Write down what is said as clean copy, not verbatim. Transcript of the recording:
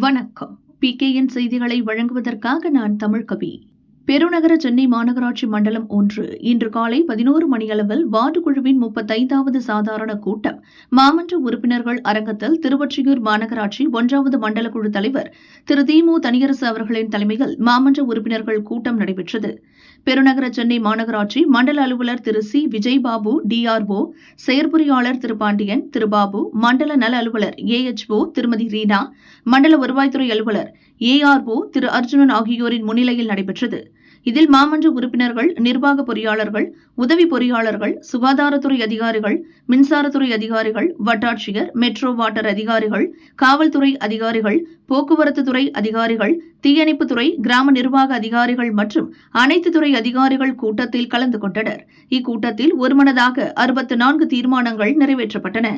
வணக்கம். PKN செய்திகளை வழங்குவதற்காக நான் தமிழ்கவி. பெருநகர சென்னை மாநகராட்சி மண்டலம் 1 இன்று காலை 11 மணியளவில் வார்டு குழுவின் 35வது சாதாரண கூட்டம் மாமன்ற உறுப்பினர்கள் அரங்கத்தில் திருவொற்றியூர் மாநகராட்சி 1வது மண்டல குழு தலைவர் திரு திமு தனியரசு அவர்களின் தலைமையில் மாமன்ற உறுப்பினர்கள் கூட்டம் நடைபெற்றது. பெருநகர சென்னை மாநகராட்சி மண்டல அலுவலர் திரு சி விஜய்பாபு, DRO, செயற்பொறியாளர் திரு பாண்டியன், திரு பாபு, மண்டல நல அலுவலர் AHO திருமதி ரீனா, மண்டல வருவாய்த்துறை அலுவலர் ARO திரு அர்ஜுனன் ஆகியோரின் முன்னிலையில் நடைபெற்றது. இதில் மாமன்ற உறுப்பினர்கள், நிர்வாக பொறியாளர்கள், உதவி பொறியாளர்கள், சுகாதாரத்துறை அதிகாரிகள், மின்சாரத்துறை அதிகாரிகள், வட்டாட்சியர், மெட்ரோ வாட்டர் அதிகாரிகள், காவல்துறை அதிகாரிகள், போக்குவரத்து துறை அதிகாரிகள், தீயணைப்புத்துறை, கிராம நிர்வாக அதிகாரிகள் மற்றும் அனைத்து துறை அதிகாரிகள் கூட்டத்தில் கலந்து கொண்டனர். இக்கூட்டத்தில் ஒருமனதாக 64 தீர்மானங்கள் நிறைவேற்றப்பட்டன.